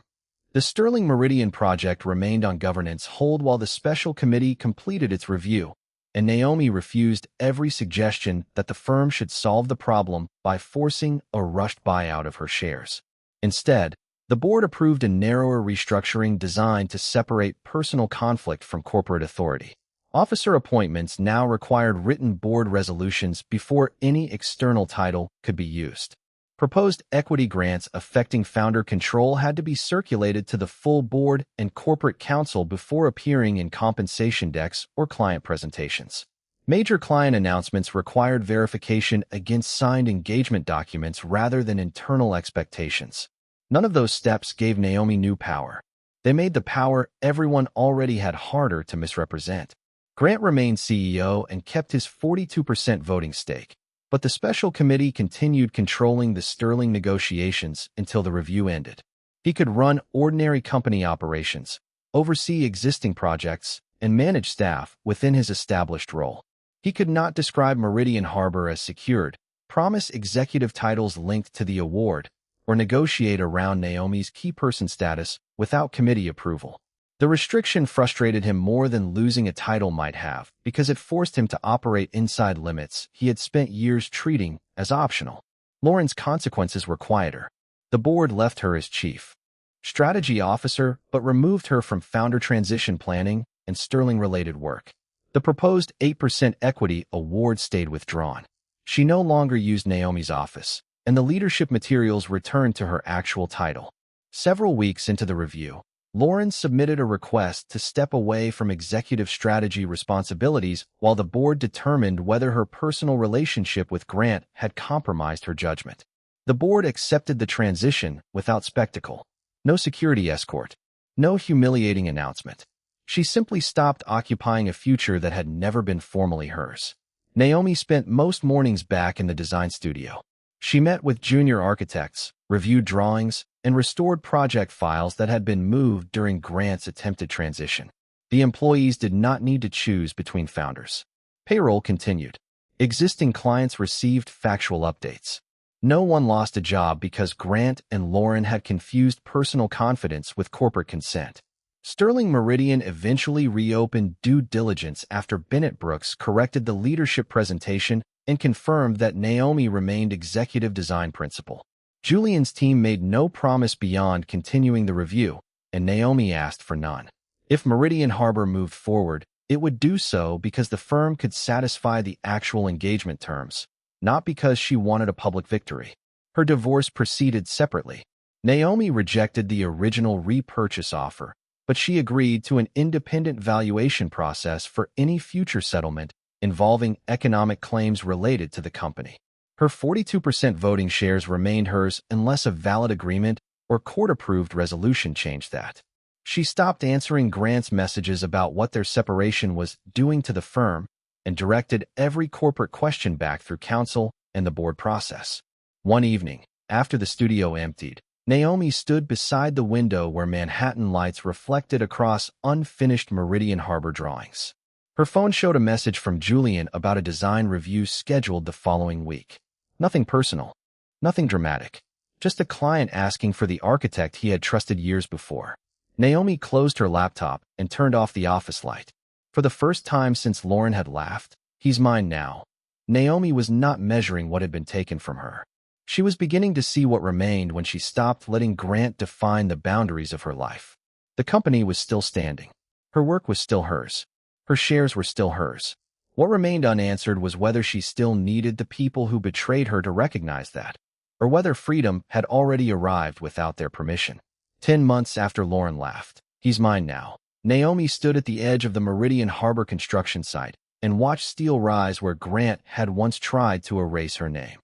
S1: The Sterling Meridian project remained on governance hold while the special committee completed its review, and Naomi refused every suggestion that the firm should solve the problem by forcing a rushed buyout of her shares. Instead, the board approved a narrower restructuring designed to separate personal conflict from corporate authority. Officer appointments now required written board resolutions before any external title could be used. Proposed equity grants affecting founder control had to be circulated to the full board and corporate counsel before appearing in compensation decks or client presentations. Major client announcements required verification against signed engagement documents rather than internal expectations. None of those steps gave Naomi new power. They made the power everyone already had harder to misrepresent. Grant remained CEO and kept his 42% voting stake, but the special committee continued controlling the Sterling negotiations until the review ended. He could run ordinary company operations, oversee existing projects, and manage staff within his established role. He could not describe Meridian Harbor as secured, promise executive titles linked to the award, or negotiate around Naomi's key person status without committee approval. The restriction frustrated him more than losing a title might have because it forced him to operate inside limits he had spent years treating as optional. Lauren's consequences were quieter. The board left her as chief strategy officer but removed her from founder transition planning and Sterling-related work. The proposed 8% equity award stayed withdrawn. She no longer used Naomi's office, and the leadership materials returned to her actual title. Several weeks into the review, Lauren submitted a request to step away from executive strategy responsibilities while the board determined whether her personal relationship with Grant had compromised her judgment. The board accepted the transition without spectacle. No security escort. No humiliating announcement. She simply stopped occupying a future that had never been formally hers. Naomi spent most mornings back in the design studio. She met with junior architects, reviewed drawings, and restored project files that had been moved during Grant's attempted transition. The employees did not need to choose between founders. Payroll continued. Existing clients received factual updates. No one lost a job because Grant and Lauren had confused personal confidence with corporate consent. Sterling Meridian eventually reopened due diligence after Bennett Brooks corrected the leadership presentation and confirmed that Naomi remained executive design principal. Julian's team made no promise beyond continuing the review, and Naomi asked for none. If Meridian Harbor moved forward, it would do so because the firm could satisfy the actual engagement terms, not because she wanted a public victory. Her divorce proceeded separately. Naomi rejected the original repurchase offer, but she agreed to an independent valuation process for any future settlement involving economic claims related to the company. Her 42% voting shares remained hers unless a valid agreement or court-approved resolution changed that. She stopped answering Grant's messages about what their separation was doing to the firm and directed every corporate question back through counsel and the board process. One evening, after the studio emptied, Naomi stood beside the window where Manhattan lights reflected across unfinished Meridian Harbor drawings. Her phone showed a message from Julian about a design review scheduled the following week. Nothing personal, nothing dramatic, just a client asking for the architect he had trusted years before. Naomi closed her laptop and turned off the office light. For the first time since Lauren had laughed, "He's mine now," Naomi was not measuring what had been taken from her. She was beginning to see what remained when she stopped letting Grant define the boundaries of her life. The company was still standing. Her work was still hers. Her shares were still hers. What remained unanswered was whether she still needed the people who betrayed her to recognize that, or whether freedom had already arrived without their permission. 10 months after Lauren laughed, "He's mine now," Naomi stood at the edge of the Meridian Harbor construction site and watched steel rise where Grant had once tried to erase her name.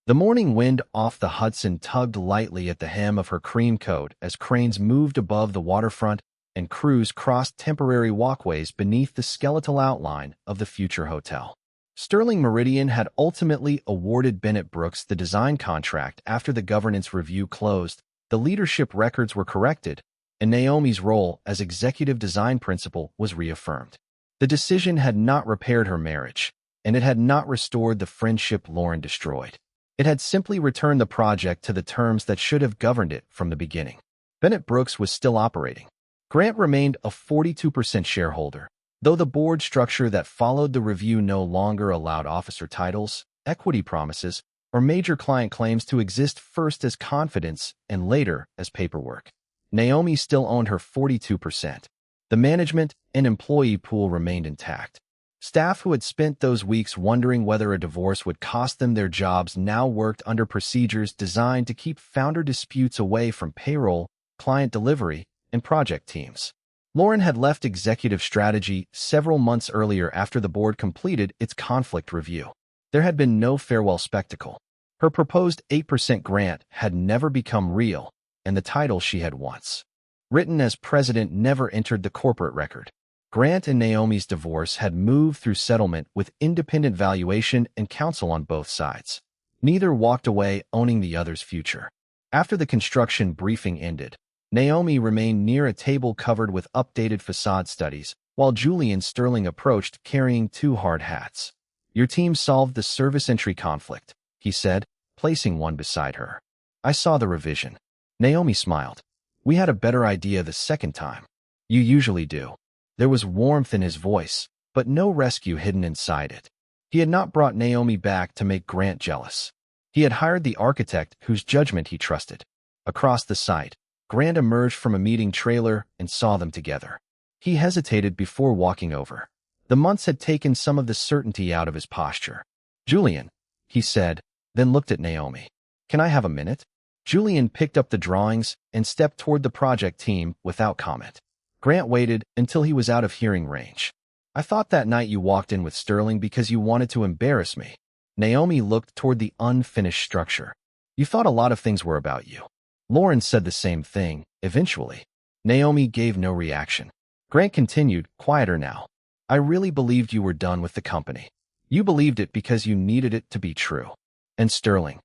S1: The morning wind off the Hudson tugged lightly at the hem of her cream coat as cranes moved above the waterfront and crews crossed temporary walkways beneath the skeletal outline of the future hotel. Sterling Meridian had ultimately awarded Bennett Brooks the design contract after the governance review closed, the leadership records were corrected, and Naomi's role as executive design principal was reaffirmed. The decision had not repaired her marriage, and it had not restored the friendship Lauren destroyed. It had simply returned the project to the terms that should have governed it from the beginning. Bennett Brooks was still operating. Grant remained a 42% shareholder, though the board structure that followed the review no longer allowed officer titles, equity promises, or major client claims to exist first as confidence and later as paperwork. Naomi still owned her 42%. The management and employee pool remained intact. Staff who had spent those weeks wondering whether a divorce would cost them their jobs now worked under procedures designed to keep founder disputes away from payroll, client delivery, and project teams. Lauren had left executive strategy several months earlier after the board completed its conflict review. There had been no farewell spectacle. Her proposed 8% grant had never become real, and the title she had once written as president never entered the corporate record. Grant and Naomi's divorce had moved through settlement with independent valuation and counsel on both sides. Neither walked away owning the other's future. After the construction briefing ended, Naomi remained near a table covered with updated facade studies, while Julian Sterling approached carrying 2 hard hats. "Your team solved the service entry conflict," he said, placing one beside her. "I saw the revision." Naomi smiled. "We had a better idea the second time." "You usually do." There was warmth in his voice, but no rescue hidden inside it. He had not brought Naomi back to make Grant jealous. He had hired the architect whose judgment he trusted. Across the site, Grant emerged from a meeting trailer and saw them together. He hesitated before walking over. The months had taken some of the certainty out of his posture. "Julian," he said, then looked at Naomi. "Can I have a minute?" Julian picked up the drawings and stepped toward the project team without comment. Grant waited until he was out of hearing range. I thought that night you walked in with Sterling because you wanted to embarrass me. Naomi looked toward the unfinished structure. You thought a lot of things were about you. Lauren said the same thing, eventually. Naomi gave no reaction. Grant continued, quieter now. I really believed you were done with the company. You believed it because you needed it to be true. And Sterling?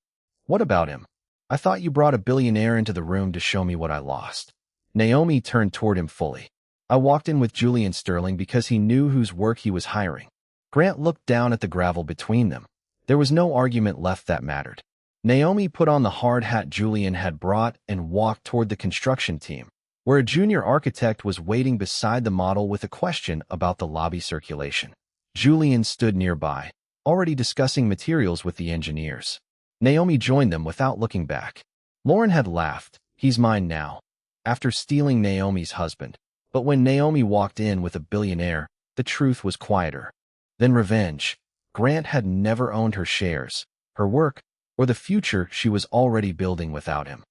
S1: What about him? I thought you brought a billionaire into the room to show me what I lost. Naomi turned toward him fully. I walked in with Julian Sterling because he knew whose work he was hiring. Grant looked down at the gravel between them. There was no argument left that mattered. Naomi put on the hard hat Julian had brought and walked toward the construction team, where a junior architect was waiting beside the model with a question about the lobby circulation. Julian stood nearby, already discussing materials with the engineers. Naomi joined them without looking back. Lauren had laughed. He's mine now, after stealing Naomi's husband. But when Naomi walked in with a billionaire, the truth was quieter. Then revenge. Grant had never owned her shares, her work, or the future she was already building without him.